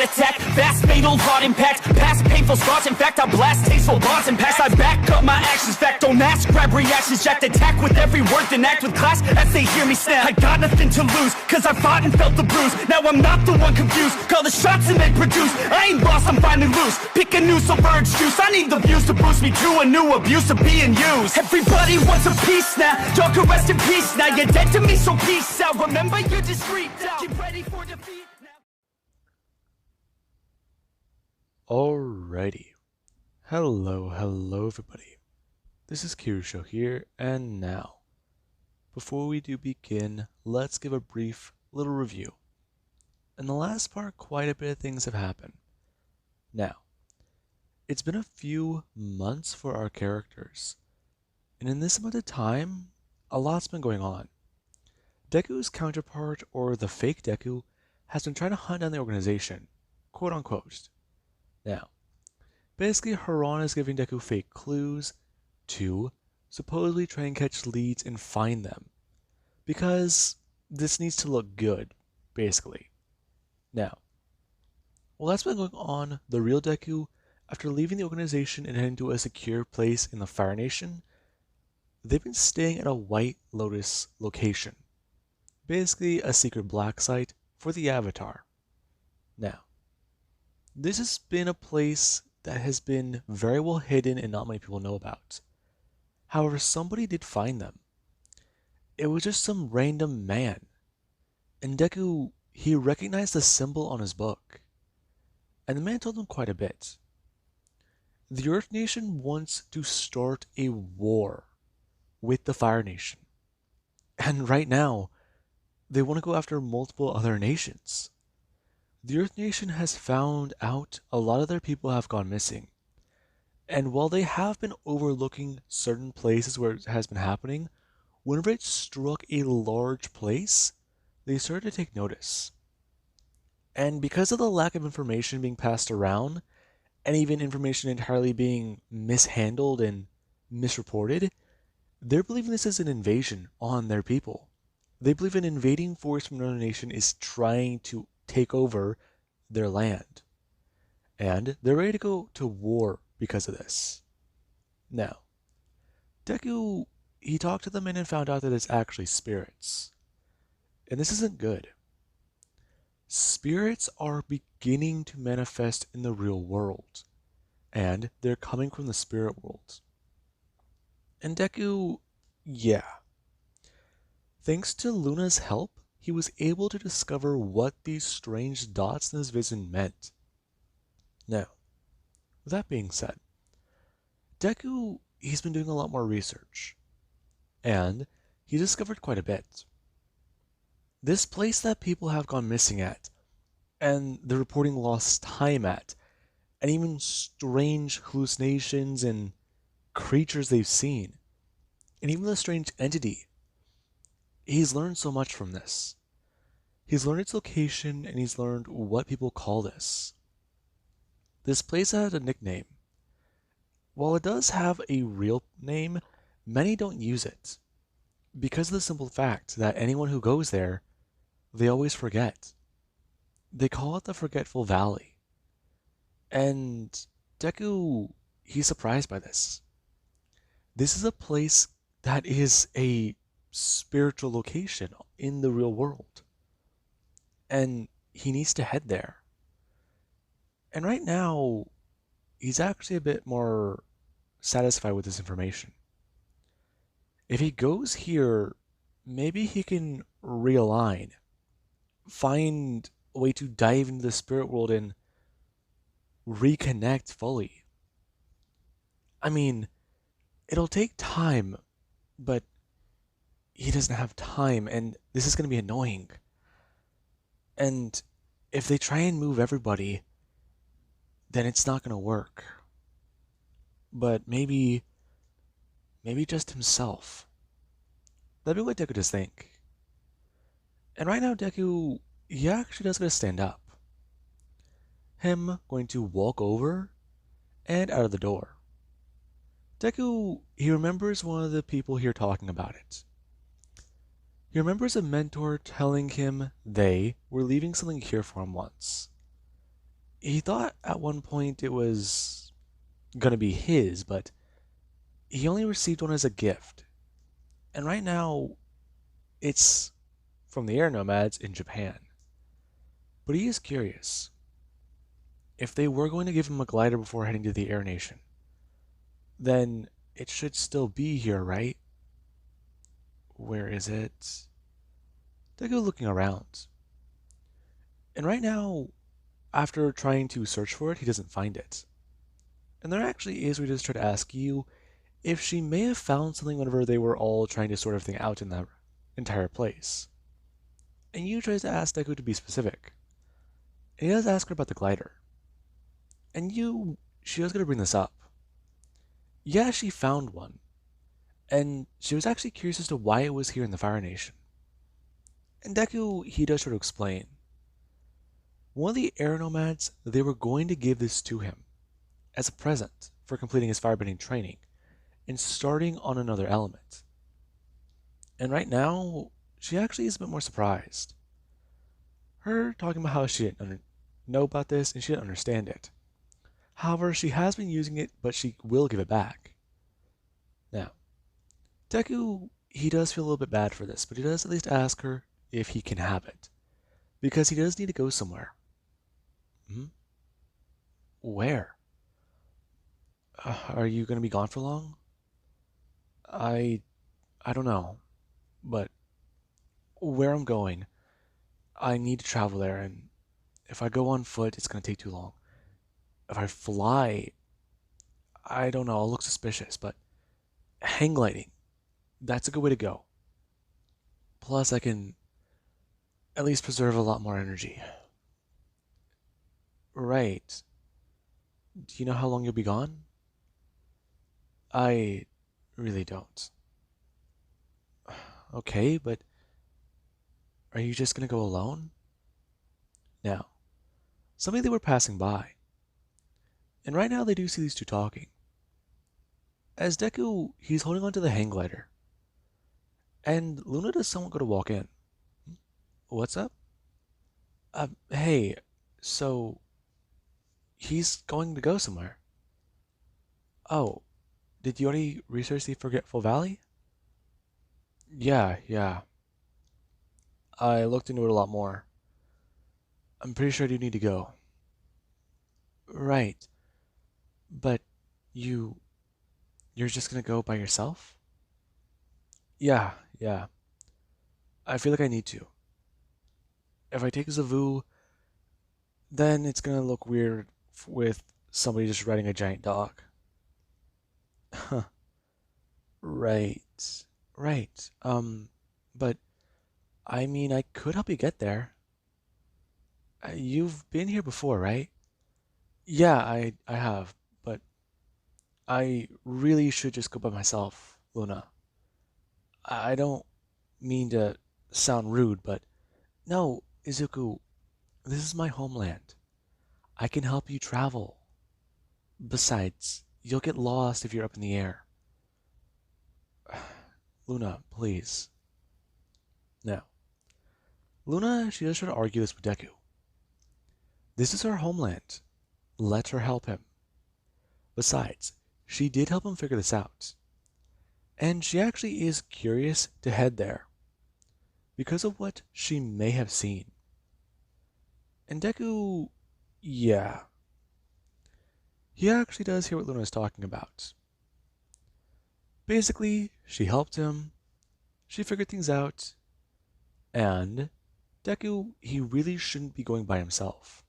heart attack. Fast fatal heart impact. Past painful scars. In fact, I blast tasteful bars and pass. I back up my actions. Fact, don't ask. Grab reactions. Jacked attack with every word. Then act with class as they hear me snap. I got nothing to lose, cause I fought and felt the bruise. Now I'm not the one confused. Call the shots and they produce. I ain't lost, I'm finally loose. Pick a new submerged juice. I need the views to boost me to a new abuse of being used. Everybody wants a piece now. Y'all can rest in peace now. You're dead to me, so peace out. Remember, you're discreet now. Get ready for defeat now. Alrighty. Hello everybody. This is Kirusho here, and now, before we do begin, let's give a brief little review. In the last part, quite a bit of things have happened. Now, it's been a few months for our characters, and in this amount of time, a lot's been going on. Deku's counterpart, or the fake Deku, has been trying to hunt down the organization, quote unquote. Now, basically Haran is giving Deku fake clues to supposedly try and catch leads and find them, because this needs to look good, basically. Now, while that's been going on, the real Deku, after leaving the organization and heading to a secure place in the Fire Nation, they've been staying at a White Lotus location, basically a secret black site for the Avatar. Now, this has been a place that has been very well hidden and not many people know about. However, somebody did find them. It was just some random man. And Deku, he recognized the symbol on his book. And the man told him quite a bit. The Earth Nation wants to start a war with the Fire Nation. And right now, they want to go after multiple other nations. The Earth Nation has found out a lot of their people have gone missing. And while they have been overlooking certain places where it has been happening, whenever it struck a large place, they started to take notice. And because of the lack of information being passed around, and even information entirely being mishandled and misreported, they're believing this is an invasion on their people. They believe an invading force from another nation is trying to take over their land. And they're ready to go to war because of this. Now, Deku, he talked to the men and found out that it's actually spirits. And this isn't good. Spirits are beginning to manifest in the real world, and they're coming from the spirit world. And Deku, yeah. Thanks to Luna's help, he was able to discover what these strange dots in his vision meant. Now, with that being said, Deku, he's been doing a lot more research, and he discovered quite a bit. This place that people have gone missing at, and they're reporting lost time at, and even strange hallucinations and creatures they've seen, and even the strange entity. He's learned so much from this. He's learned its location, and he's learned what people call this. This place had a nickname. While it does have a real name, many don't use it, because of the simple fact that anyone who goes there, they always forget. They call it the Forgetful Valley. And Deku, he's surprised by this. This is a place that is a spiritual location in the real world. And he needs to head there. And right now, he's actually a bit more satisfied with this information. If he goes here, maybe he can realign, find a way to dive into the spirit world and reconnect fully. I mean, it'll take time, but he doesn't have time, and this is going to be annoying. And if they try and move everybody, then it's not going to work. But maybe just himself. That'd be what Deku does think. And right now, Deku, he actually does going to stand up. Him going to walk over and out of the door. Deku, he remembers one of the people here talking about it. He remembers a mentor telling him they were leaving something here for him once. He thought at one point it was gonna be his, but he only received one as a gift. And right now, it's from the air nomads in Japan. But he is curious. If they were going to give him a glider before heading to the Air Nation, then it should still be here, right? Where is it? They go looking around. And right now, after trying to search for it, he doesn't find it. And there actually is, we just try to ask you if she may have found something whenever they were all trying to sort everything out in that entire place. And you tries to ask Deku to be specific. And he does ask her about the glider. And she was going to bring this up. Yeah, she found one. And she was actually curious as to why it was here in the Fire Nation. And Deku, he does try to explain. One of the air nomads, they were going to give this to him as a present for completing his firebending training and starting on another element. And right now, she actually is a bit more surprised. Her talking about how she didn't know about this and she didn't understand it. However, she has been using it, but she will give it back. Now, Deku, he does feel a little bit bad for this, but he does at least ask her if he can have it. Because he does need to go somewhere. Hmm? Where? Are you going to be gone for long? I don't know, but where I'm going, I need to travel there, and if I go on foot, it's going to take too long. If I fly, I don't know, I'll look suspicious, but hang gliding, that's a good way to go. Plus, I can at least preserve a lot more energy. Right. Do you know how long you'll be gone? I really don't. Okay, but are you just gonna go alone? Now, somebody they were passing by, and right now they do see these two talking. As Deku, he's holding onto the hang glider, and Luna does somewhat go to walk in. What's up? Hey, so he's going to go somewhere. Oh, did you already research the Forgetful Valley? Yeah. I looked into it a lot more. I'm pretty sure you need to go. Right, but you you're just gonna go by yourself? Yeah. I feel like I need to. If I take Zavu, then it's gonna look weird with somebody just riding a giant dog. Huh. Right. Right. But I mean, I could help you get there. You've been here before, right? Yeah, I have, but I really should just go by myself, Luna. I don't mean to sound rude, but no, Izuku, this is my homeland. I can help you travel. Besides, you'll get lost if you're up in the air. Luna, please. Now, Luna, she does try to argue this with Deku. This is her homeland. Let her help him. Besides, she did help him figure this out. And she actually is curious to head there because of what she may have seen. And Deku, yeah, he actually does hear what Luna is talking about. Basically, she helped him, she figured things out, and Deku, he really shouldn't be going by himself.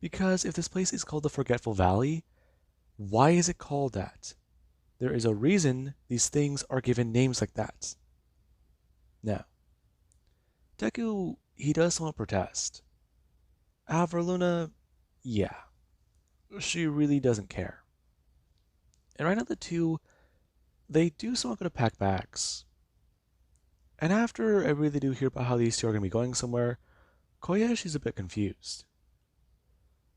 Because if this place is called the Forgetful Valley, why is it called that? There is a reason these things are given names like that. Now, Deku, he does somewhat protest. However, Luna, yeah, she really doesn't care. And right now the two, they do somewhat go to pack bags. And after I really do hear about how these two are going to be going somewhere, Koya, she's a bit confused.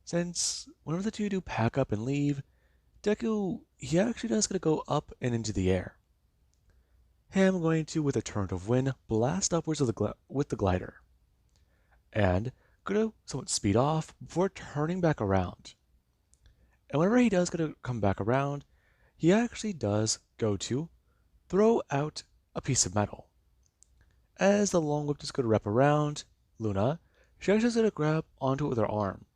Since whenever the two do pack up and leave, Deku, he actually does going to go up and into the air. Him going to, with a torrent of wind, blast upwards with the glider. And gonna somewhat speed off before turning back around. And whenever he does gonna come back around, he actually does go to throw out a piece of metal. As the long whip is gonna wrap around Luna, she actually is gonna grab onto it with her arm.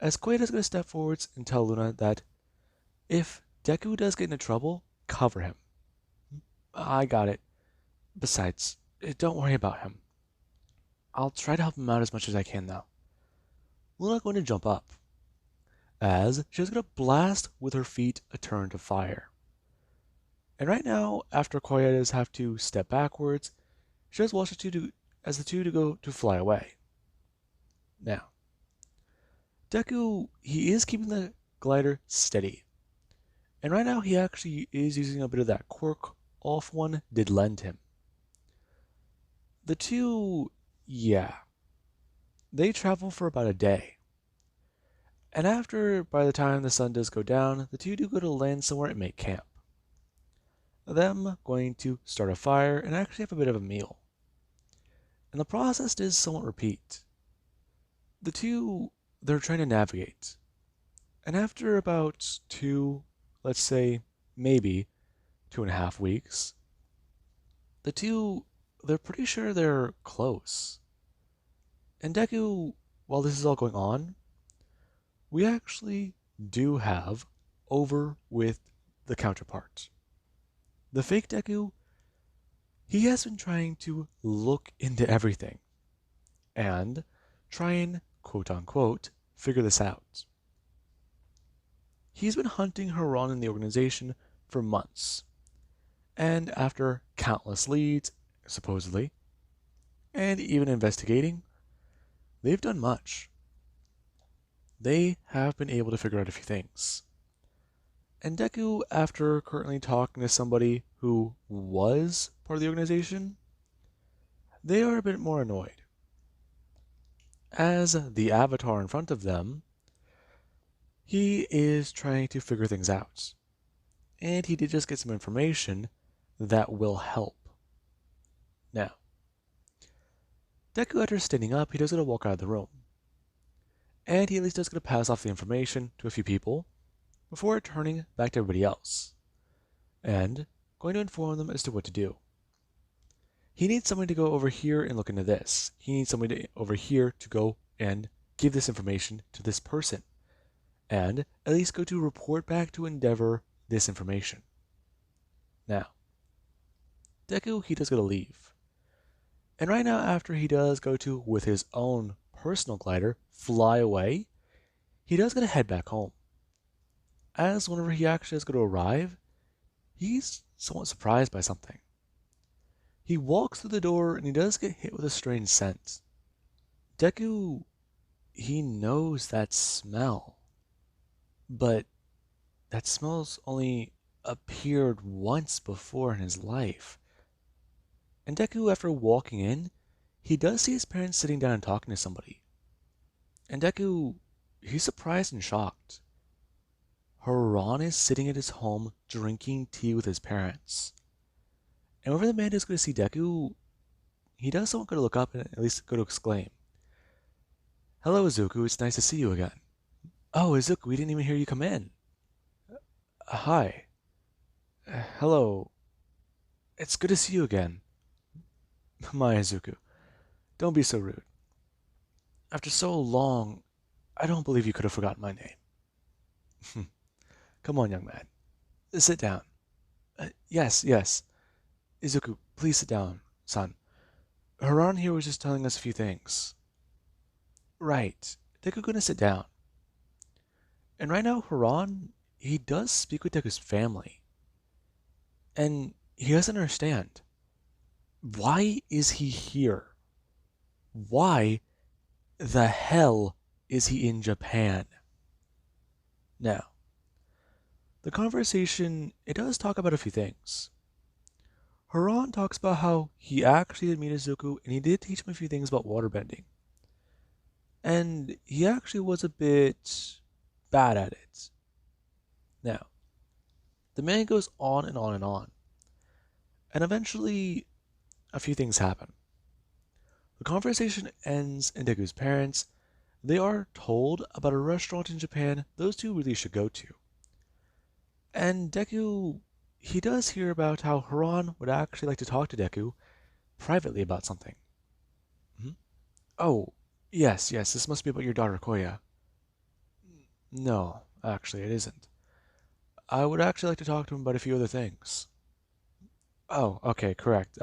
As Quaid is gonna step forwards and tell Luna that if Deku does get into trouble, cover him. I got it. Besides, don't worry about him. I'll try to help him out as much as I can though. Luna going to jump up, as she's going to blast with her feet a turn to fire. And right now, after Koyadas have to step backwards, she does watch the two to go to fly away. Now, Deku, he is keeping the glider steady. And right now he actually is using a bit of that quirk Off One did lend him. The two, yeah, they travel for about a day. And after, by the time the sun does go down, the two do go to land somewhere and make camp. Them going to start a fire and actually have a bit of a meal. And the process does somewhat repeat. The two, they're trying to navigate. And after about let's say, maybe 2.5 weeks, the two, they're pretty sure they're close. And Deku, while this is all going on, we actually do have over with the counterpart. The fake Deku, he has been trying to look into everything and try and, quote unquote, figure this out. He's been hunting Haran in the organization for months, and after countless leads, supposedly, and even investigating, they've done much. They have been able to figure out a few things. And Deku, after currently talking to somebody who was part of the organization, they are a bit more annoyed. As the avatar in front of them, he is trying to figure things out. And he did just get some information that will help. Now, Deku, after standing up, he does get to walk out of the room. And he at least does get to pass off the information to a few people before turning back to everybody else and going to inform them as to what to do. He needs somebody to go over here and look into this. He needs somebody over here to go and give this information to this person and at least go to report back to Endeavor this information. Now, Deku, he does go to leave. And right now, after he does go to, with his own personal glider, fly away, he does get to head back home. As whenever he actually does go to arrive, he's somewhat surprised by something. He walks through the door and he does get hit with a strange scent. Deku, he knows that smell. But that smell's only appeared once before in his life. And Deku, after walking in, he does see his parents sitting down and talking to somebody. And Deku, he's surprised and shocked. Haran is sitting at his home drinking tea with his parents. And whenever the man is going to see Deku, he does somewhat go to look up and at least go to exclaim, "Hello, Izuku, it's nice to see you again." "Oh, Izuku, we didn't even hear you come in." "Hi." "Hello. It's good to see you again." "My Izuku, don't be so rude. After so long, I don't believe you could have forgotten my name." "Come on, young man. Sit down." Yes. Izuku, please sit down, son. Haran here was just telling us a few things." "Right. Deku gonna sit down." And right now, Haran, he does speak with Deku's family. And he doesn't understand. Why is he here? Why the hell is he in Japan? Now, the conversation, it does talk about a few things. Haran talks about how he actually did meet Izuku and he did teach him a few things about waterbending. And he actually was a bit bad at it. Now, the man goes on and on and on. And eventually, a few things happen. The conversation ends, and Deku's parents, they are told about a restaurant in Japan those two really should go to. And Deku, he does hear about how Haran would actually like to talk to Deku privately about something. Hmm? Oh, yes, this must be about your daughter Koya. No, actually, it isn't. I would actually like to talk to him about a few other things. Oh, okay, correct.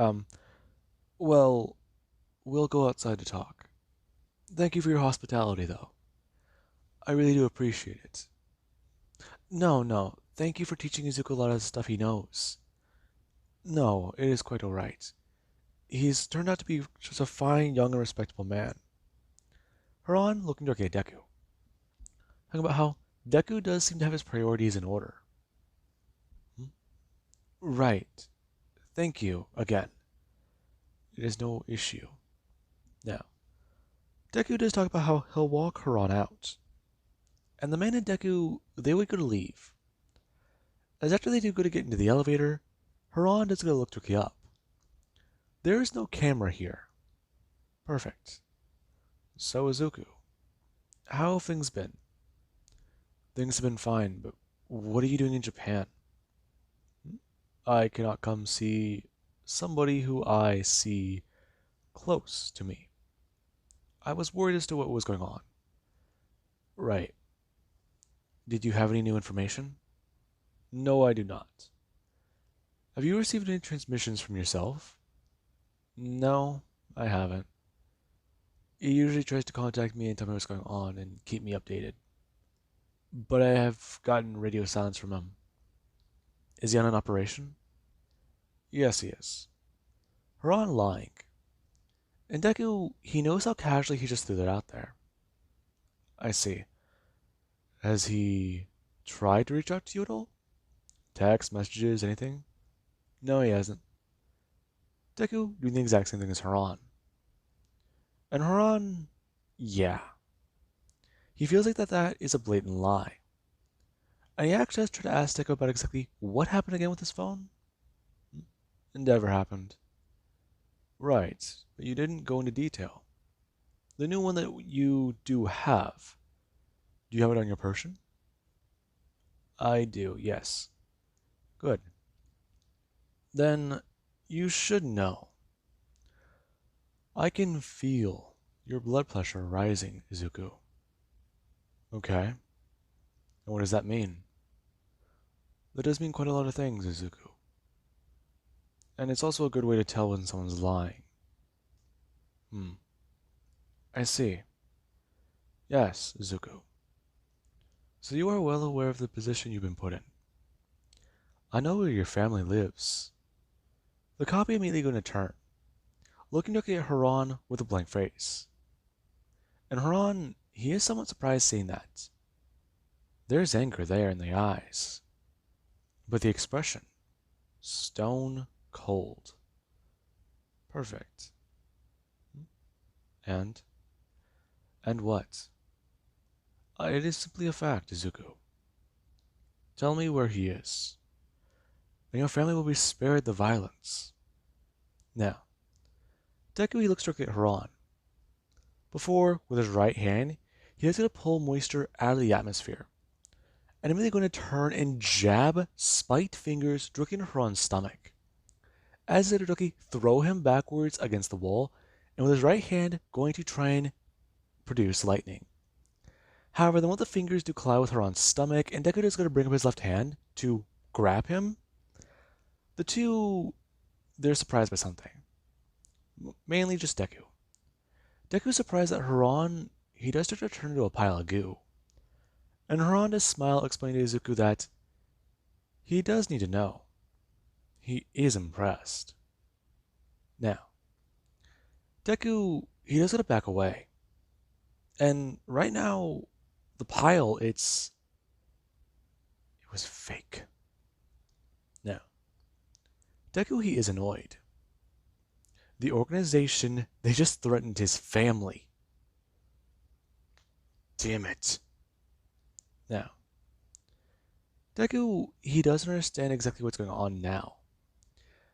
Well, we'll go outside to talk. Thank you for your hospitality, though. I really do appreciate it. No, thank you for teaching Izuku a lot of the stuff he knows. No, it is quite alright. He's turned out to be just a fine, young, and respectable man. Haran looking directly at Deku, talking about how Deku does seem to have his priorities in order. Hmm? Right. Thank you, again. It is no issue. Now, Deku does talk about how he'll walk Haran out. And the man and Deku, they would go to leave. As after they do go to get into the elevator, Haran does go to look quickly up. There is no camera here. Perfect. So Izuku. How have things been? Things have been fine, but what are you doing in Japan? I cannot come see somebody who I see close to me. I was worried as to what was going on. Right. Did you have any new information? No, I do not. Have you received any transmissions from yourself? No, I haven't. He usually tries to contact me and tell me what's going on and keep me updated. But I have gotten radio silence from him. Is he on an operation? Yes, he is. Haran lying. And Deku, he knows how casually he just threw that out there. I see. Has he tried to reach out to you at all? Text, messages, anything? No, he hasn't. Deku doing the exact same thing as Haran. And Haran, yeah. He feels like that is a blatant lie. And he actually has tried to ask Deku about exactly what happened again with his phone. It never happened. Right, but you didn't go into detail. The new one that you do have, do you have it on your person? I do, yes. Good. Then you should know. I can feel your blood pressure rising, Izuku. Okay. And what does that mean? That does mean quite a lot of things, Izuku. And it's also a good way to tell when someone's lying. I see. Yes, Izuku. So you are well aware of the position you've been put in. I know where your family lives. The copy immediately going to turn, looking directly at Haran with a blank face. And Haran, he is somewhat surprised seeing that. There's anger there in the eyes. But the expression, stone cold. Perfect. And? And what? It is simply a fact, Izuku. Tell me where he is, and your family will be spared the violence. Now, Deku he looks directly at Haran. Before, with his right hand, he is going to pull moisture out of the atmosphere, and immediately going to turn and jab spiked fingers directly into Haran's stomach, as if to directly throw him backwards against the wall, and with his right hand going to try and produce lightning. However, then what the fingers do collide with Haran's stomach, and Deku is going to bring up his left hand to grab him. The two, they're surprised by something. Mainly just Deku. Deku's surprised that Haran, he does start to turn into a pile of goo. And Haran does smile, explaining to Izuku that he does need to know. He is impressed. Now, Deku, he does gotta back away. And right now, the pile, it was fake. Now, Deku, he is annoyed. The organization, they just threatened his family. Damn it. Now, Deku, he doesn't understand exactly what's going on now.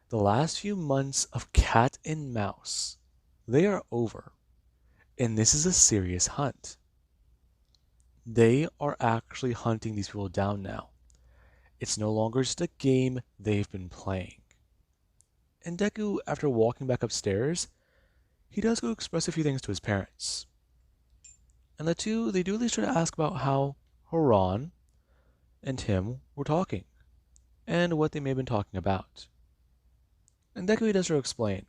The last few months of cat and mouse, they are over, and this is a serious hunt. They are actually hunting these people down now. It's no longer just a game they've been playing. And Deku, after walking back upstairs, he does go express a few things to his parents. And the two, they do at least try to ask about how Haran and him were talking, and what they may have been talking about. And Deku he does try to explain.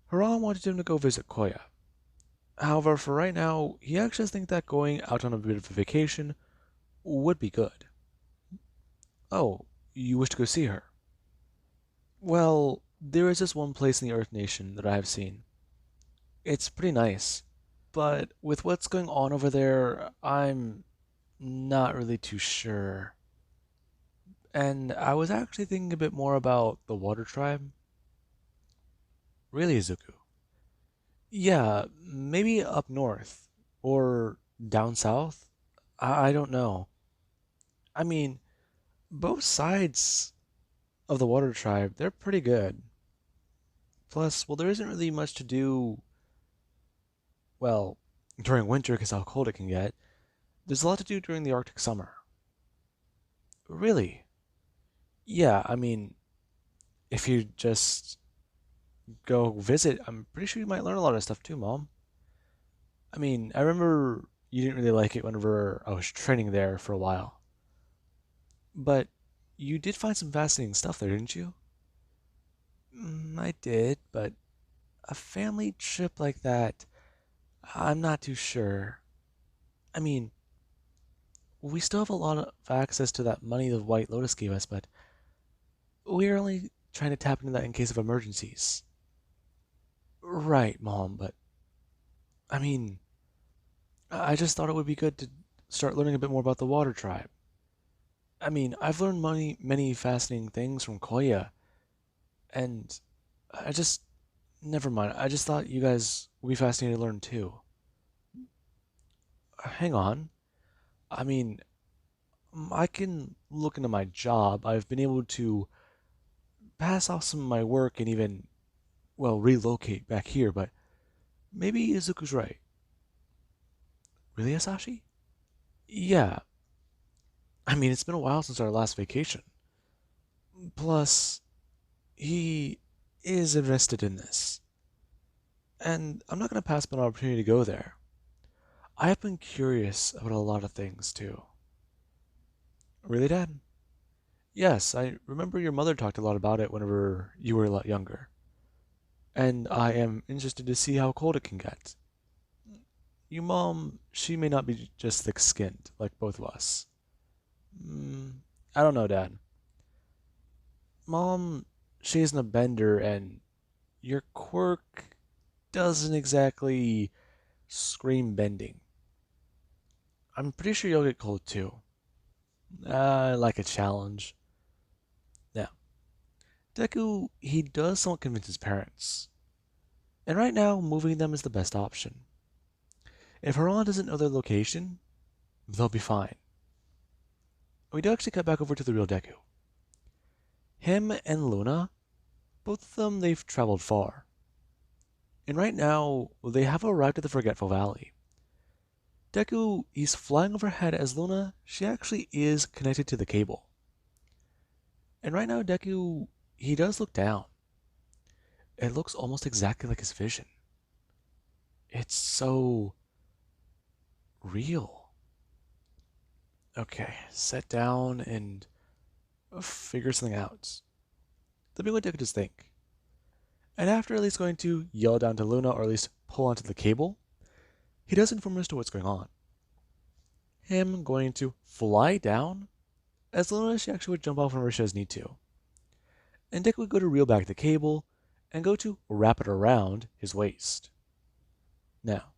Haran wanted him to go visit Koya. However, for right now, he actually thinks that going out on a bit of a vacation would be good. Oh, you wish to go see her? Well, there is this one place in the Earth Nation that I have seen. It's pretty nice, but with what's going on over there, I'm not really too sure. And I was actually thinking a bit more about the Water Tribe. Really, Izuku? Yeah, maybe up north or down south. I don't know. I mean, both sides of the Water Tribe, they're pretty good. Plus, well, there isn't really much to do, well, during winter because how cold it can get. There's a lot to do during the Arctic summer. Really? Yeah, I mean, if you just go visit, I'm pretty sure you might learn a lot of stuff too, Mom. I mean, I remember you didn't really like it whenever I was training there for a while. But you did find some fascinating stuff there, didn't you? I did, but a family trip like that, I'm not too sure. I mean, we still have a lot of access to that money the White Lotus gave us, but we're only trying to tap into that in case of emergencies. Right, Mom, but I mean, I just thought it would be good to start learning a bit more about the Water Tribe. I mean, I've learned many fascinating things from Koya, and I just never mind. I just thought you guys would be fascinated to learn too. Hang on. I mean, I can look into my job. I've been able to pass off some of my work and even, well, relocate back here, but maybe Izuku's right. Really, Asashi? Yeah. I mean, it's been a while since our last vacation. Plus, he is invested in this. And I'm not going to pass up an opportunity to go there. I have been curious about a lot of things, too. Really, Dad? Yes, I remember your mother talked a lot about it whenever you were a lot younger. And I am interested to see how cold it can get. Your mom, she may not be just thick-skinned, like both of us. I don't know, Dad. Mom, she isn't a bender, and your quirk doesn't exactly scream bending. I'm pretty sure you'll get cold too. I like a challenge. Now, Deku, he does somewhat convince his parents. And right now, moving them is the best option. If Haran doesn't know their location, they'll be fine. We do actually cut back over to the real Deku. Him and Luna, both of them, they've traveled far. And right now, they have arrived at the Forgetful Valley. Deku, he's flying overhead as Luna, she actually is connected to the cable. And right now, Deku, he does look down. It looks almost exactly like his vision. It's so real. Okay, sit down and figure something out. Let me what Deku just think. And after at least going to yell down to Luna, or at least pull onto the cable, he does inform us to what's going on. Him going to fly down, as Luna she actually would jump off whenever she does need to. And Deku would go to reel back the cable, and go to wrap it around his waist. Now,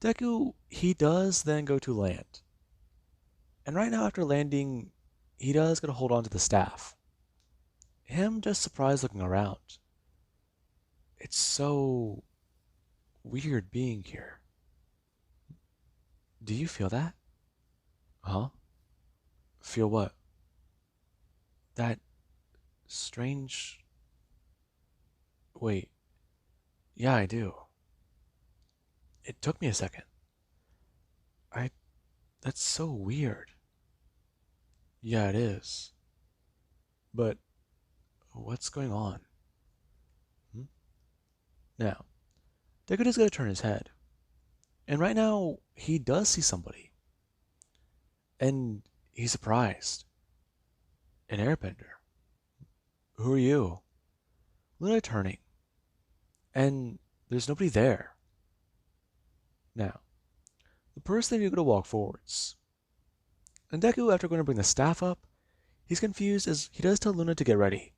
Deku, he does then go to land. And right now after landing, he does get to hold on to the staff. Him just surprised looking around. It's so weird being here. Do you feel that? Huh? Feel what? That strange... Wait. Yeah, I do. It took me a second. I. That's so weird. Yeah, it is. But what's going on? Hmm? Now, Deku is gonna turn his head. And right now, he does see somebody. And he's surprised. An airbender. Who are you? Luna turning. And there's nobody there. Now, the person you're gonna walk forwards. And Deku, after going to bring the staff up, he's confused as he does tell Luna to get ready,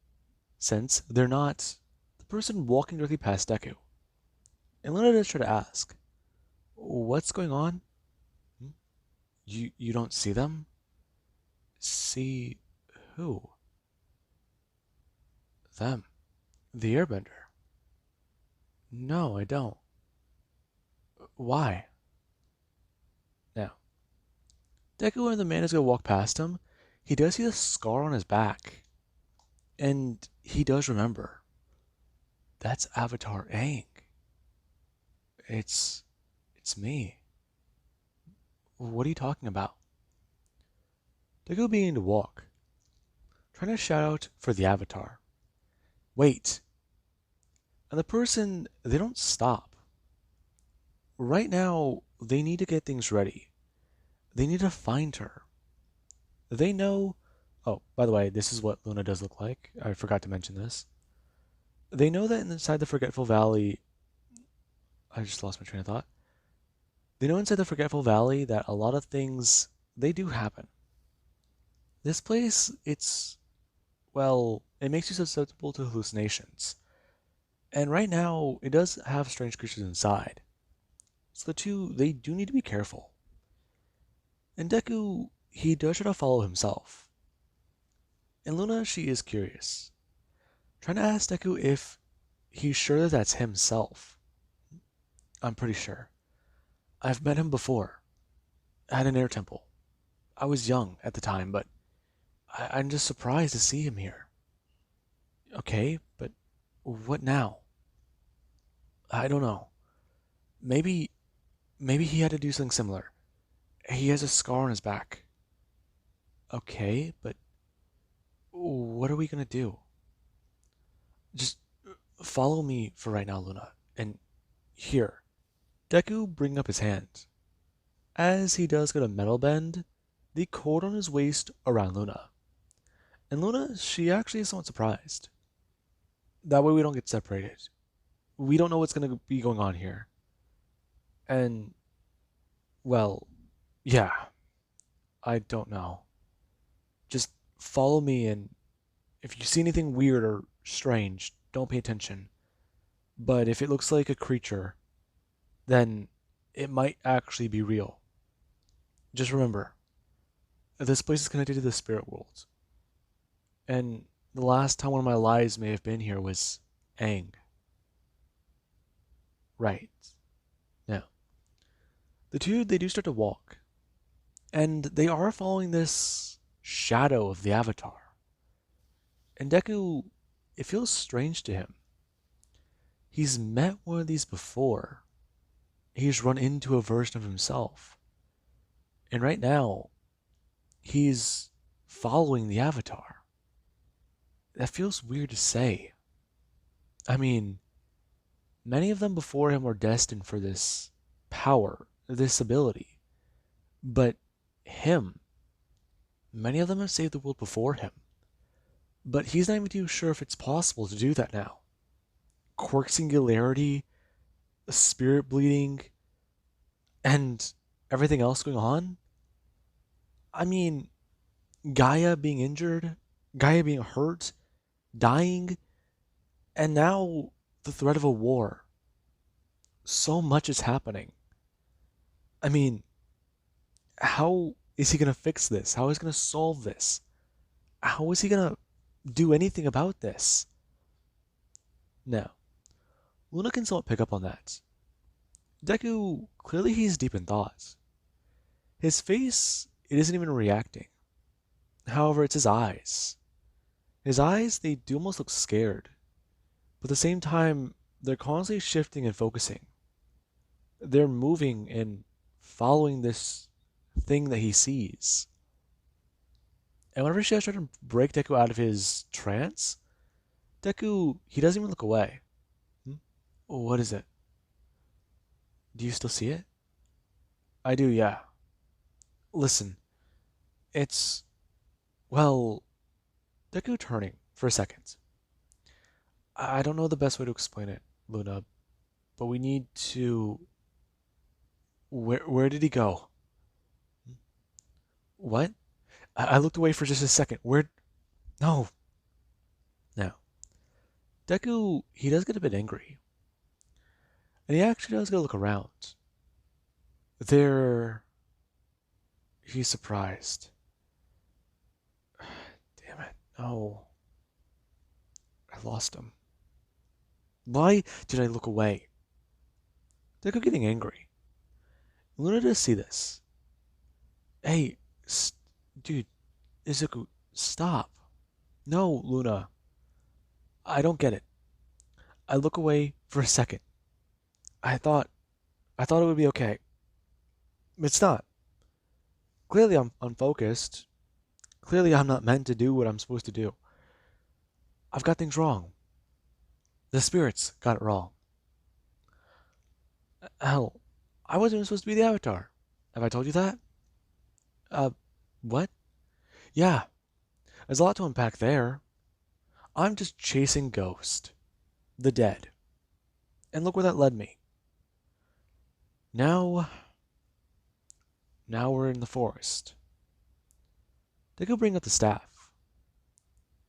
since they're not the person walking directly past Deku. And Luna does try to ask, what's going on? Hmm? You don't see them? See who? Them. The airbender. No, I don't. Why? Now, Deku, when the man is gonna walk past him, he does see the scar on his back. And he does remember. That's Avatar Aang. It's it's me. What are you talking about? Deku beginning to walk, trying to shout out for the Avatar. Wait. And the person, they don't stop. Right now, they need to get things ready. They need to find her. They know. Oh, by the way, this is what Luna does look like. I forgot to mention this. They know that inside the Forgetful Valley. I just lost my train of thought. They know inside the Forgetful Valley that a lot of things, they do happen. This place, well, it makes you susceptible to hallucinations. And right now, it does have strange creatures inside. So the two, they do need to be careful. And Deku, he does try to follow himself. And Luna, she is curious, trying to ask Deku if he's sure that that's himself. I'm pretty sure. I've met him before, at an air temple. I was young at the time, but I'm just surprised to see him here. Okay, but what now? I don't know. Maybe, maybe he had to do something similar. He has a scar on his back. Okay, but what are we gonna do? Just follow me for right now, Luna. And here, Deku bring up his hand. As he does get a metal bend, the cord on his waist around Luna. And Luna, she actually is somewhat surprised. That way we don't get separated. We don't know what's gonna be going on here. And, well, yeah, I don't know. Just follow me, and if you see anything weird or strange, don't pay attention. But if it looks like a creature, then it might actually be real. Just remember, this place is connected to the spirit world. And the last time one of my lives may have been here was Aang. Right. Now, the two, they do start to walk. And they are following this shadow of the Avatar. And Deku, it feels strange to him. He's met one of these before. He's run into a version of himself. And right now, he's following the Avatar. That feels weird to say. I mean, many of them before him were destined for this power, this ability. But him, many of them have saved the world before him. But he's not even too sure if it's possible to do that now. Quirk singularity, spirit bleeding, and everything else going on? I mean, Gaia being injured, Gaia being hurt, dying, and now the threat of a war. So much is happening. I mean, how is he going to fix this? How is he going to solve this? How is he going to do anything about this? Now, Luna can somewhat pick up on that. Deku, clearly he's deep in thought. His face, it isn't even reacting. However, it's his eyes. His eyes, they do almost look scared. But at the same time, they're constantly shifting and focusing. They're moving and following this thing that he sees. And whenever she tries to break Deku out of his trance, Deku, he doesn't even look away. Hmm? What is it? Do you still see it? I do, yeah. Listen, it's, well, Deku turning for a second. I don't know the best way to explain it, Luna, but we need to. Where did he go? What? I looked away for just a second. Where? No. Now, Deku, he does get a bit angry. And he actually does go look around. There. He's surprised. Damn it. No. I lost him. Why did I look away? Deku getting angry. Luna does see this. Hey, dude, Izuku, stop. No, Luna. I don't get it. I look away for a second. I thought it would be okay. It's not. Clearly I'm unfocused. Clearly I'm not meant to do what I'm supposed to do. I've got things wrong. The spirits got it wrong. Hell, I wasn't even supposed to be the Avatar. Have I told you that? Uh, what? Yeah, there's a lot to unpack there. I'm just chasing Ghost, the dead. And look where that led me. Now we're in the forest. They go bring up the staff.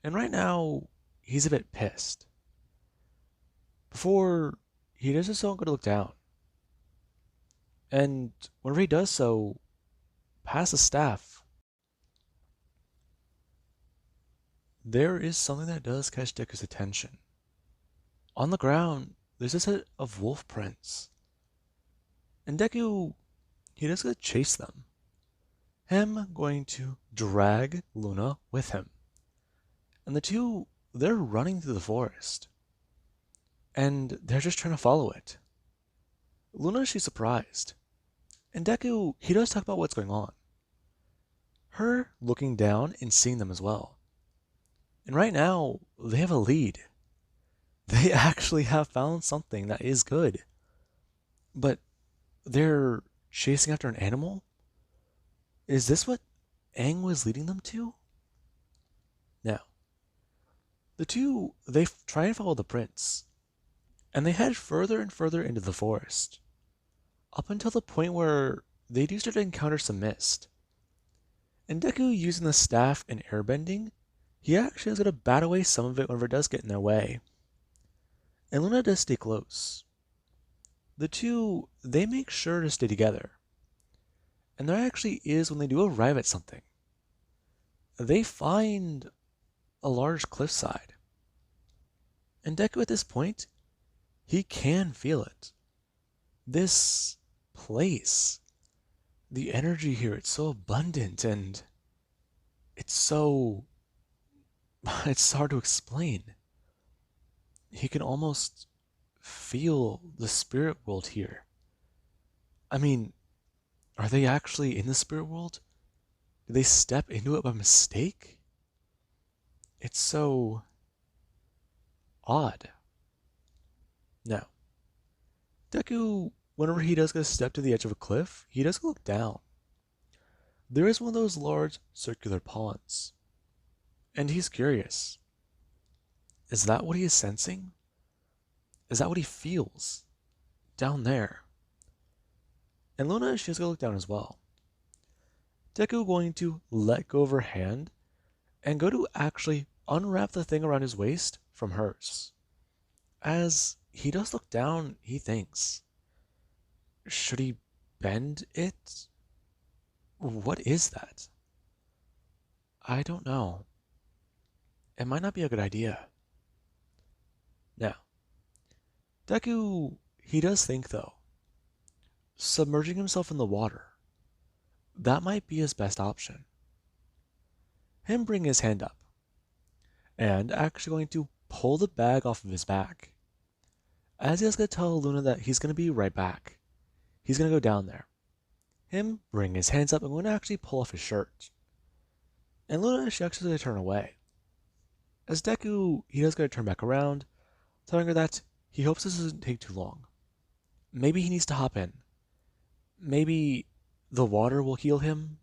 And right now, he's a bit pissed. Before he does his own go to look down. And whenever he does so, past the staff, there is something that does catch Deku's attention. On the ground, there's a set of wolf prints. And Deku, he does go chase them. Him going to drag Luna with him. And the two, they're running through the forest. And they're just trying to follow it. Luna, she's surprised. And Deku, he does talk about what's going on. Her looking down and seeing them as well. And right now, they have a lead. They actually have found something that is good. But they're chasing after an animal? Is this what Aang was leading them to? Now, the two, they try and follow the prince. And they head further and further into the forest. Up until the point where they do start to encounter some mist. And Deku, using the staff and airbending, he actually is going to bat away some of it whenever it does get in their way. And Luna does stay close. The two, they make sure to stay together. And there actually is when they do arrive at something. They find a large cliffside. And Deku at this point, he can feel it. This place, the energy here, it's so abundant and it's hard to explain. He can almost feel the spirit world here. I mean, are they actually in the spirit world? Did they step into it by mistake? It's so odd. Now, Deku, whenever he does go step to the edge of a cliff, he does look down. There is one of those large circular ponds. And he's curious. Is that what he is sensing? Is that what he feels? Down there. And Luna, she's gonna look down as well. Deku going to let go of her hand and go to actually unwrap the thing around his waist from hers. As he does look down, he thinks, should he bend it? What is that? I don't know. It might not be a good idea. Now, Deku, he does think though, submerging himself in the water, that might be his best option. Him bring his hand up, and actually going to pull the bag off of his back. as he's gonna tell Luna that he's gonna be right back. He's gonna go down there. Him bring his hands up and gonna actually pull off his shirt. And Luna, she actually gonna turn away. As Deku, he does gonna turn back around, telling her that he hopes this doesn't take too long. Maybe he needs to hop in. Maybe the water will heal him.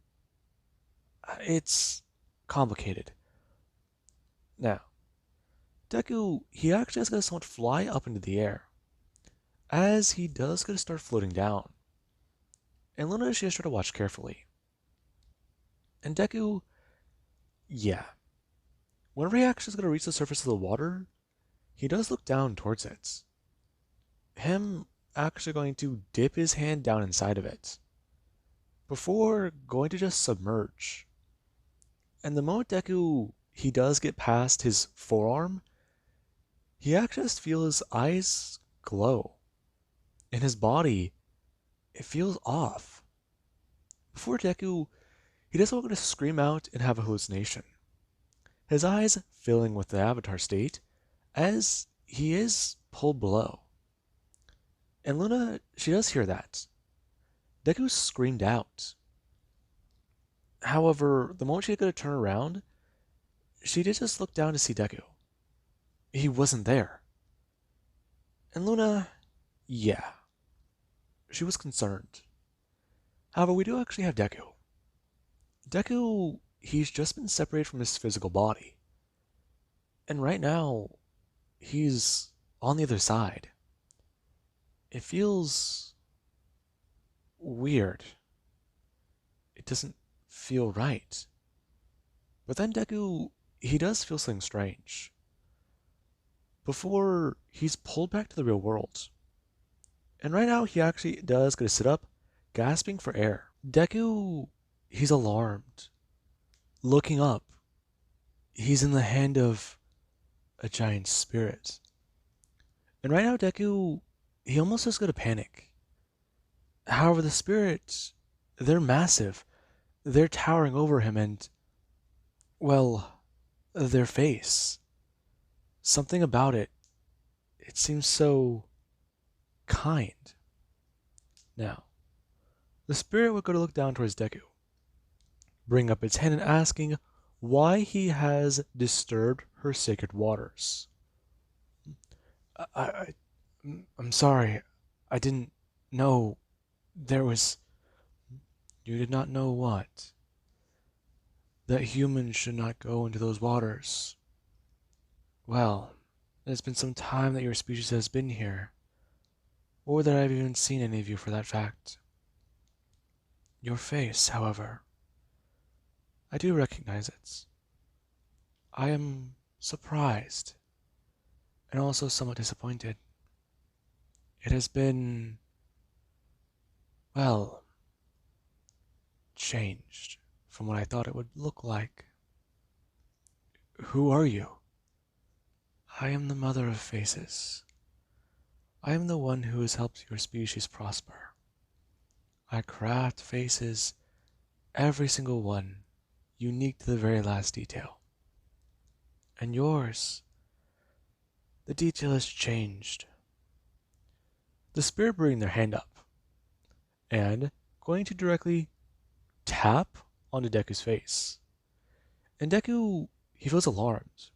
It's complicated. Now, Deku, he actually is going to somewhat fly up into the air, as he does going to start floating down. And Luna, she has to try to watch carefully. And Deku, yeah. Whenever he actually is going to reach the surface of the water, he does look down towards it. Him actually going to dip his hand down inside of it, before going to just submerge. And the moment Deku, he does get past his forearm, he actually just feels his eyes glow. And his body, it feels off. Before Deku, he doesn't want to scream out and have a hallucination. His eyes filling with the avatar state, as he is pulled below. And Luna, she does hear that. Deku screamed out. However, the moment she could turn around, she did just look down to see Deku. He wasn't there. And Luna, yeah, she was concerned. However, we do actually have Deku. Deku, he's just been separated from his physical body. And right now, he's on the other side. It feels weird. It doesn't feel right. But then Deku, he does feel something strange. Before he's pulled back to the real world. And right now he actually does get to sit up, gasping for air. Deku, he's alarmed. Looking up. He's in the hand of a giant spirit. And right now Deku, he almost is going to panic. However, the spirits, they're massive. They're towering over him and, well, their face. Something about it, it seems so kind. Now, the spirit would go to look down towards Deku, bring up its hand and asking why he has disturbed her sacred waters. I'm sorry, I didn't know there was... You did not know what? That humans should not go into those waters. Well, it's been some time that your species has been here, or that I've even seen any of you for that fact. Your face, however, I do recognize it. I am surprised, and also somewhat disappointed. It has been, well, changed from what I thought it would look like. Who are you? I am the mother of faces. I am the one who has helped your species prosper. I craft faces, every single one, unique to the very last detail. And yours, the detail has changed. The spirit bringing their hand up, and going to directly tap onto Deku's face. And Deku, he feels alarmed.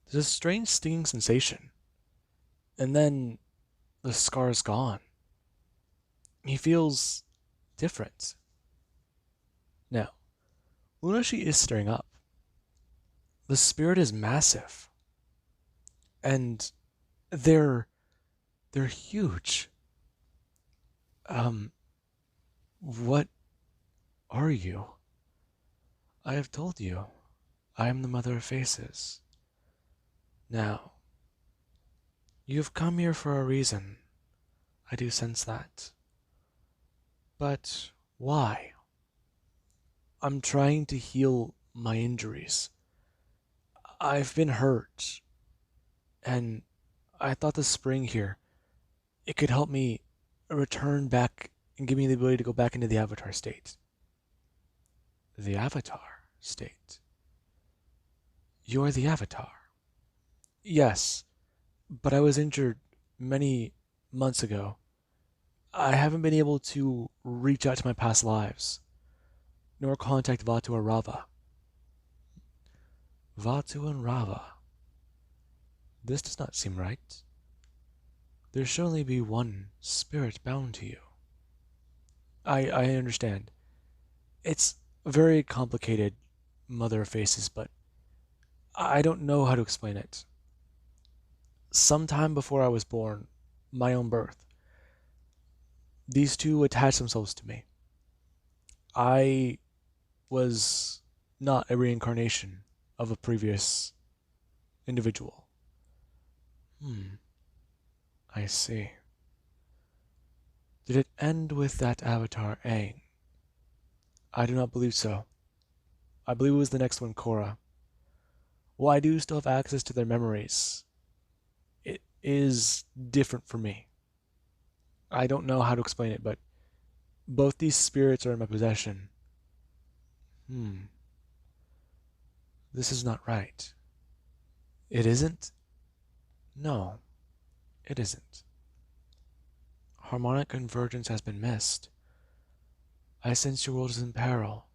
There's a strange stinging sensation. And then the scar is gone. He feels different. Now, Luna, she is staring up. The spirit is massive. And they're huge. What are you? I have told you, I am the mother of faces. Now, you've come here for a reason. I do sense that. But why? I'm trying to heal my injuries. I've been hurt. And I thought the spring here, it could help me return back and give me the ability to go back into the avatar state. The avatar state? You're the avatar. Yes, but I was injured many months ago, I haven't been able to reach out to my past lives, nor contact Vatu or Rava. Vatu and Rava. This does not seem right. There should only be one spirit bound to you. I understand. It's very complicated, Mother of Faces, but I don't know how to explain it. Sometime before I was born, my own birth, these two attached themselves to me. I was not a reincarnation of a previous individual. I see. Did it end with that avatar, Aang? I do not believe so. I believe it was the next one, Korra. While I do still have access to their memories, it is different for me. I don't know how to explain it, but both these spirits are in my possession. This is not right. It isn't? No, it isn't. Harmonic convergence has been missed. I sense your world is in peril,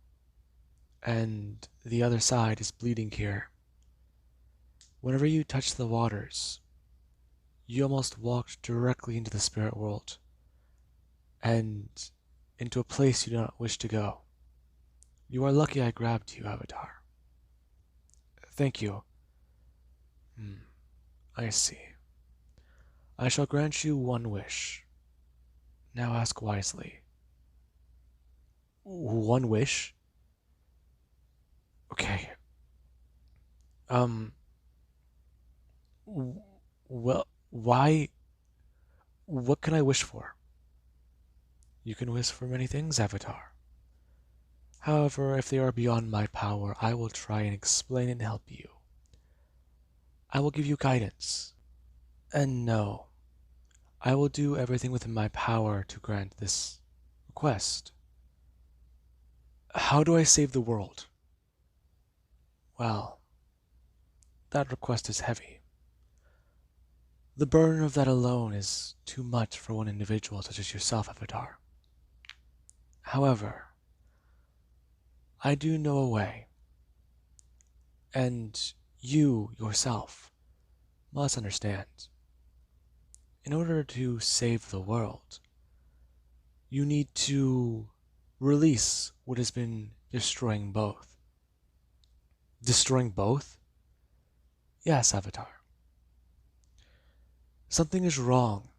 and the other side is bleeding here. Whenever you touch the waters, you almost walked directly into the spirit world, and into a place you do not wish to go. You are lucky I grabbed you, Avatar. Thank you. I see. I shall grant you one wish. Now ask wisely. One wish? Okay. Well, why? What can I wish for? You can wish for many things, Avatar. However, if they are beyond my power, I will try and explain and help you. I will give you guidance. And no, I will do everything within my power to grant this request. How do I save the world? Well, that request is heavy. The burden of that alone is too much for one individual such as yourself, Avatar. However, I do know a way, and you yourself must understand. In order to save the world, you need to release what has been destroying both. Destroying both? Yes, Avatar. Something is wrong.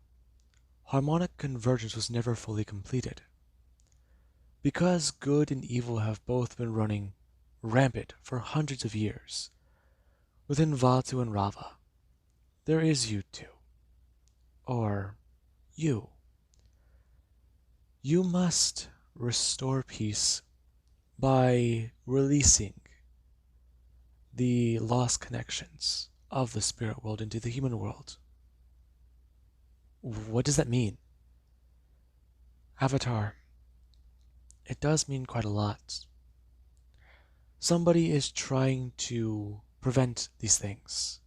Harmonic convergence was never fully completed. Because good and evil have both been running rampant for hundreds of years, within Vatu and Rava, there is you two. Or you. You must restore peace by releasing the lost connections of the spirit world into the human world. What does that mean? Avatar, it does mean quite a lot. Somebody is trying to prevent these things.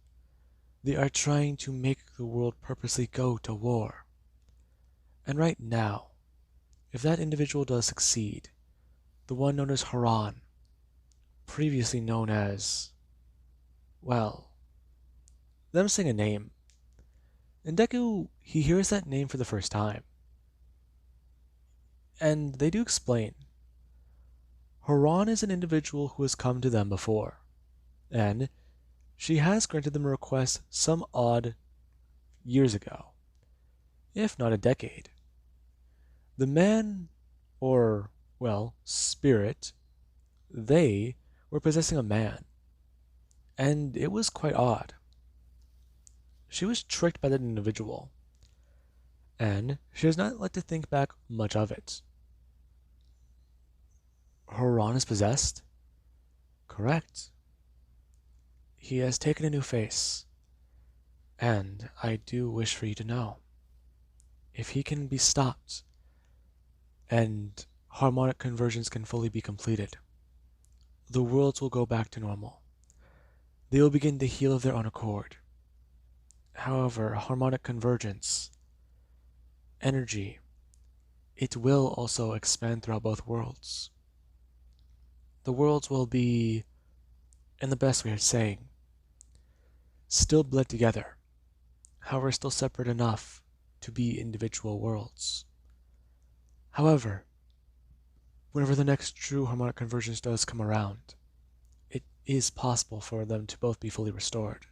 They are trying to make the world purposely go to war. And right now, if that individual does succeed, the one known as Haran, previously known as, well, them saying a name, and Deku, he hears that name for the first time. And they do explain. Haran is an individual who has come to them before, and she has granted them a request some odd years ago, if not a decade. The man, or, well, spirit, they were possessing a man, and it was quite odd. She was tricked by that individual, and she does not like to think back much of it. Haran is possessed? Correct. He has taken a new face, and I do wish for you to know, if he can be stopped, and harmonic convergence can fully be completed, the worlds will go back to normal. They will begin to heal of their own accord. However, harmonic convergence, energy, it will also expand throughout both worlds. The worlds will be, in the best way of saying, still bled together, however still separate enough to be individual worlds. However, whenever the next true harmonic convergence does come around, it is possible for them to both be fully restored.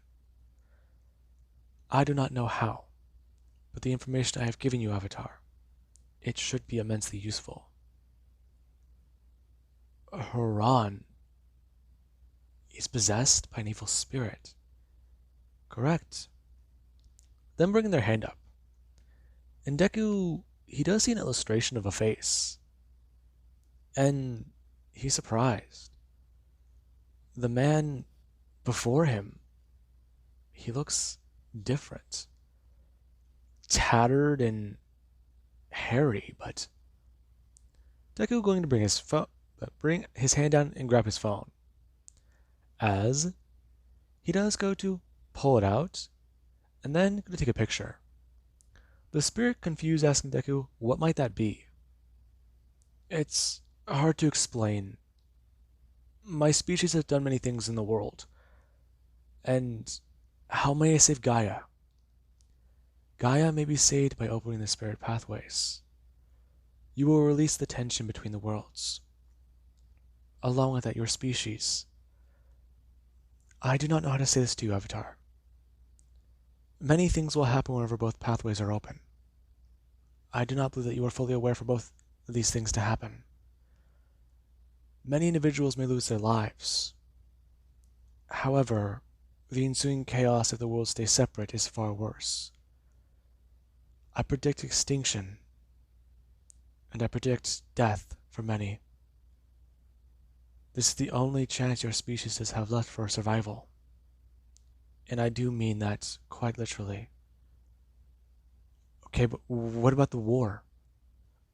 I do not know how, but the information I have given you, Avatar, it should be immensely useful. Haran is possessed by an evil spirit. Correct. Them bringing their hand up. And Deku, he does see an illustration of a face. And he's surprised. The man before him, he looks different. Tattered and hairy, but Deku going to bring his hand down and grab his phone. As he does go to pull it out, and then go to take a picture. The spirit confused, asking Deku, what might that be? It's hard to explain. My species has done many things in the world. And how may I save Gaia? Gaia may be saved by opening the spirit pathways. You will release the tension between the worlds. Along with that, your species. I do not know how to say this to you, Avatar. Many things will happen whenever both pathways are open. I do not believe that you are fully aware for both of these things to happen. Many individuals may lose their lives. However, the ensuing chaos if the worlds stay separate is far worse. I predict extinction, and I predict death for many. This is the only chance your species does have left for survival. And I do mean that quite literally. Okay, but what about the war?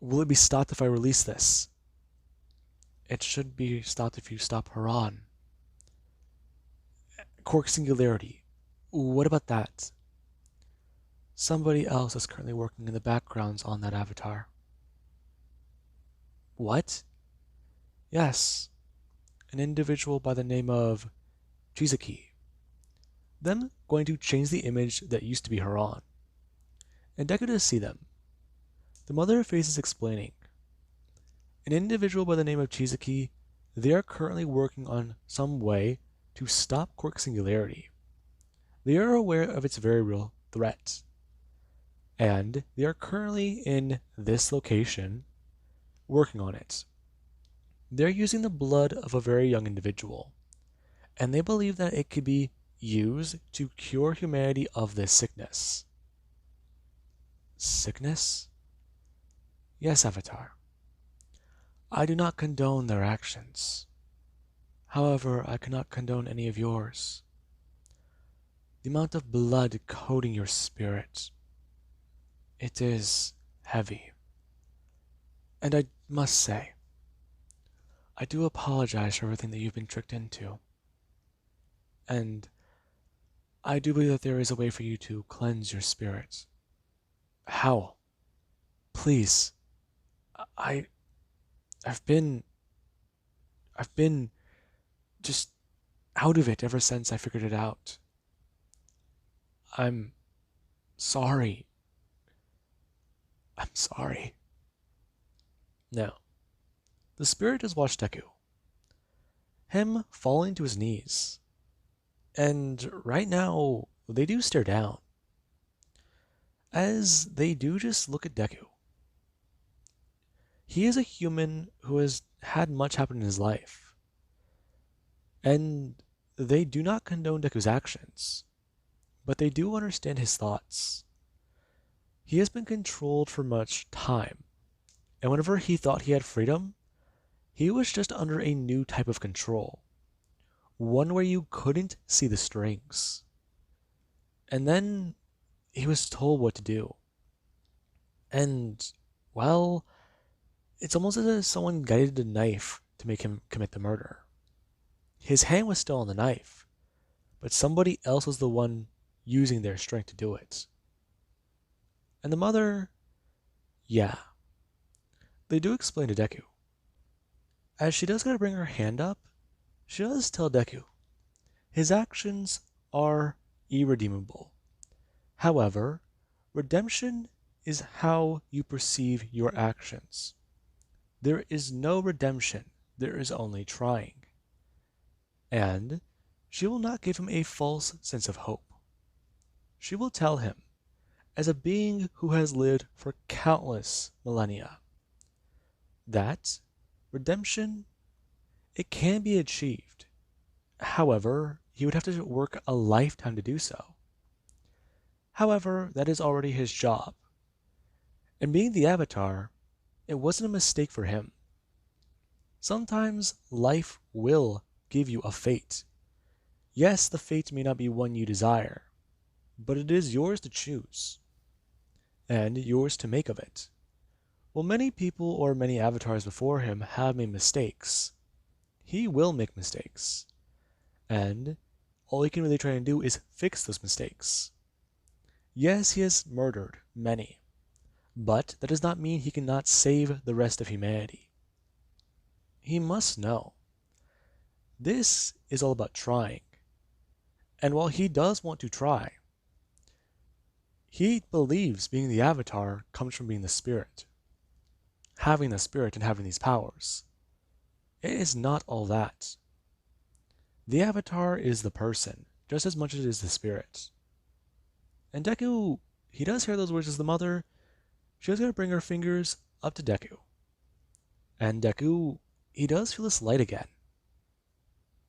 Will it be stopped if I release this? It should be stopped if you stop Haran. Quark Singularity. What about that? Somebody else is currently working in the backgrounds on that avatar. What? Yes. An individual by the name of Chizaki. Them going to change the image that used to be Haran. And Deku does see them. The mother of face is explaining. An individual by the name of Chizaki, they are currently working on some way to stop Quark Singularity. They are aware of its very real threat. And they are currently in this location working on it. They're using the blood of a very young individual, and they believe that it could be used to cure humanity of this sickness. Sickness? Yes, Avatar. I do not condone their actions. However, I cannot condone any of yours. The amount of blood coating your spirit, it is heavy. And I must say, I do apologize for everything that you've been tricked into. And I do believe that there is a way for you to cleanse your spirit. How? Please. I've been just out of it ever since I figured it out. I'm sorry. I'm sorry. Now, the spirit has watched Deku. Him falling to his knees. And right now, they do stare down. As they do just look at Deku. He is a human who has had much happen in his life. And they do not condone Deku's actions. But they do understand his thoughts. He has been controlled for much time. And whenever he thought he had freedom, he was just under a new type of control. One where you couldn't see the strings. And then he was told what to do. And, well, it's almost as if someone guided a knife to make him commit the murder. His hand was still on the knife, but somebody else was the one using their strength to do it. And the mother, yeah, they do explain to Deku. As she does gotta bring her hand up, she does tell Deku his actions are irredeemable. However, redemption is how you perceive your actions. There is no redemption, there is only trying. And she will not give him a false sense of hope. She will tell him, as a being who has lived for countless millennia, that redemption, it can be achieved. However, he would have to work a lifetime to do so. However, that is already his job. And being the Avatar, it wasn't a mistake for him. Sometimes life will give you a fate. Yes, the fate may not be one you desire, but it is yours to choose, and yours to make of it. While many people or many avatars before him have made mistakes, he will make mistakes, and all he can really try and do is fix those mistakes. Yes, he has murdered many, but that does not mean he cannot save the rest of humanity. He must know. This is all about trying. And while he does want to try, he believes being the Avatar comes from being the spirit. Having the spirit and having these powers. It is not all that. The Avatar is the person, just as much as it is the spirit. And Deku, he does hear those words as the mother. She does gotta bring her fingers up to Deku. And Deku, he does feel this light again.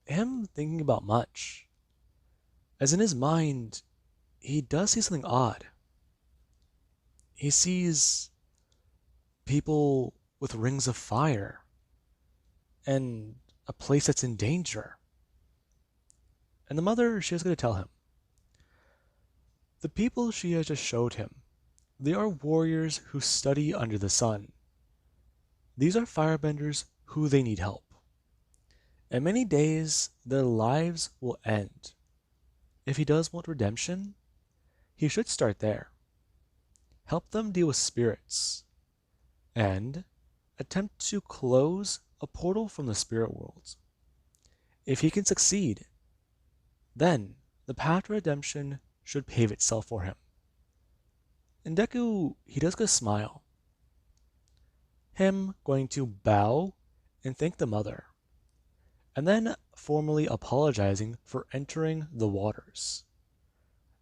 Him thinking about much. As in his mind, he does see something odd. He sees people with rings of fire and a place that's in danger. And the mother, she is going to tell him. The people she has just showed him, they are warriors who study under the sun. These are firebenders who they need help. In many days, their lives will end. If he does want redemption, he should start there. Help them deal with spirits, and attempt to close a portal from the spirit world. If he can succeed, then the path to redemption should pave itself for him. And Deku, he does get a smile. Him going to bow and thank the mother, and then formally apologizing for entering the waters,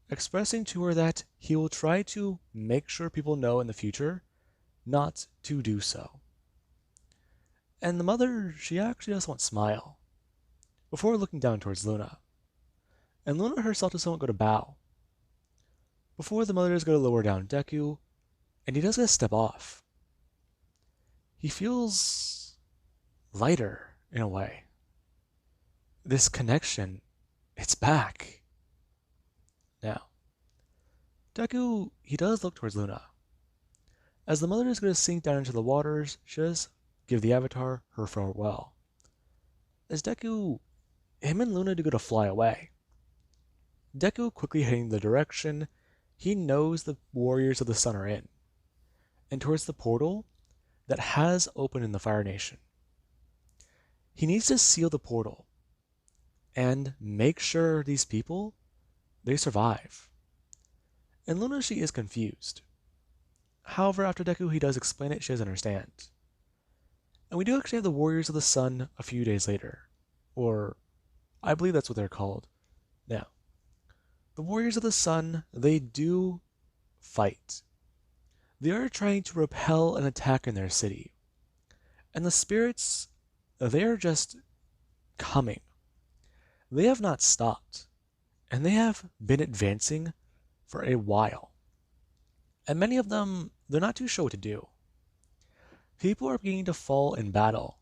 expressing to her that he will try to make sure people know in the future not to do so. And the mother, she actually does want to smile, before looking down towards Luna. And Luna herself does not go to bow. Before the mother is going to lower down Deku, and he does get to step off. He feels lighter in a way. This connection, it's back. Now, Deku, he does look towards Luna. As the mother is going to sink down into the waters, she does give the Avatar her farewell. As Deku, him and Luna do go to fly away. Deku quickly heading the direction he knows the warriors of the sun are in, and towards the portal that has opened in the Fire Nation. He needs to seal the portal and make sure these people, they survive. And Luna, she is confused. However, after Deku, he does explain it, she does understand. And we do actually have the Warriors of the Sun a few days later. Or, I believe that's what they're called. Now, the Warriors of the Sun, they do fight. They are trying to repel an attack in their city. And the spirits, they are just coming. They have not stopped. And they have been advancing for a while. And many of them, they're not too sure what to do. People are beginning to fall in battle.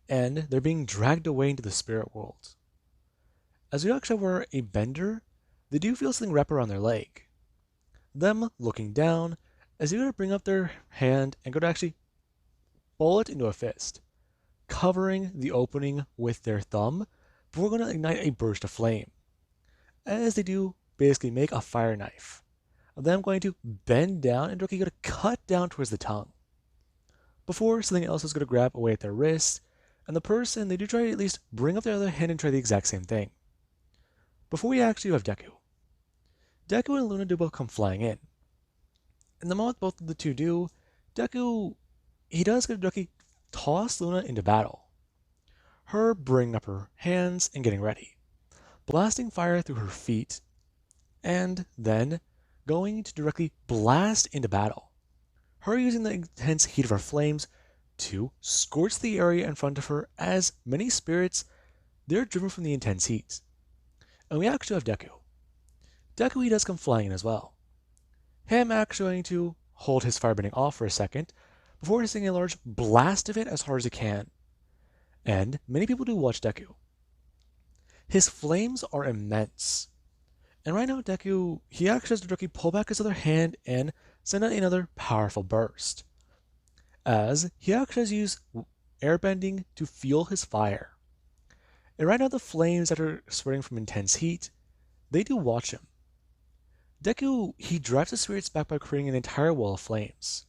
And they're being dragged away into the spirit world. As we actually were a bender, they do feel something wrap around their leg. Them looking down, as they go to bring up their hand and go to actually ball it into a fist, covering the opening with their thumb, before going to ignite a burst of flame. As they do basically make a fire knife. And then I'm going to bend down and Deku going to cut down towards the tongue. Before something else is going to grab away at their wrist, and the person, they do try to at least bring up their other hand and try the exact same thing. Before we actually have Deku. Deku and Luna do both come flying in. And the moment both of the two do, Deku, he does get Deku toss Luna into battle. Her bringing up her hands and getting ready, blasting fire through her feet, and then going to directly blast into battle. Her using the intense heat of her flames to scorch the area in front of her as many spirits, they're driven from the intense heat. And we actually have Deku. Deku, he does come flying in as well. Him actually going to hold his firebending off for a second before hitting a large blast of it as hard as he can. And many people do watch Deku. His flames are immense. And right now Deku, he actually has to directly pull back his other hand and send out another powerful burst, as he actually has used airbending to fuel his fire. And right now the flames that are spreading from intense heat, they do watch him. Deku, he drives the spirits back by creating an entire wall of flames,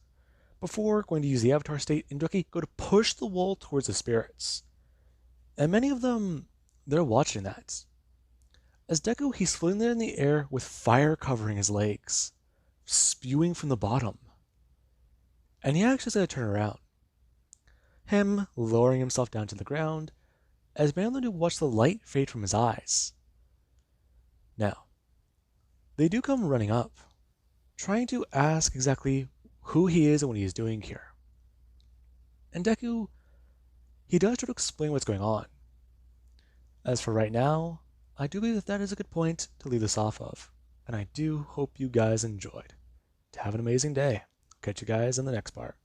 before going to use the avatar state and directly go to push the wall towards the spirits. And many of them, they're watching that. As Deku, he's floating there in the air with fire covering his legs, spewing from the bottom. And he actually has to turn around. Him lowering himself down to the ground, as many of them do watch the light fade from his eyes. Now, they do come running up, trying to ask exactly who he is and what he is doing here. And Deku, he does try to explain what's going on. As for right now, I do believe that that is a good point to leave this off of, and I do hope you guys enjoyed. Have an amazing day. Catch you guys in the next part.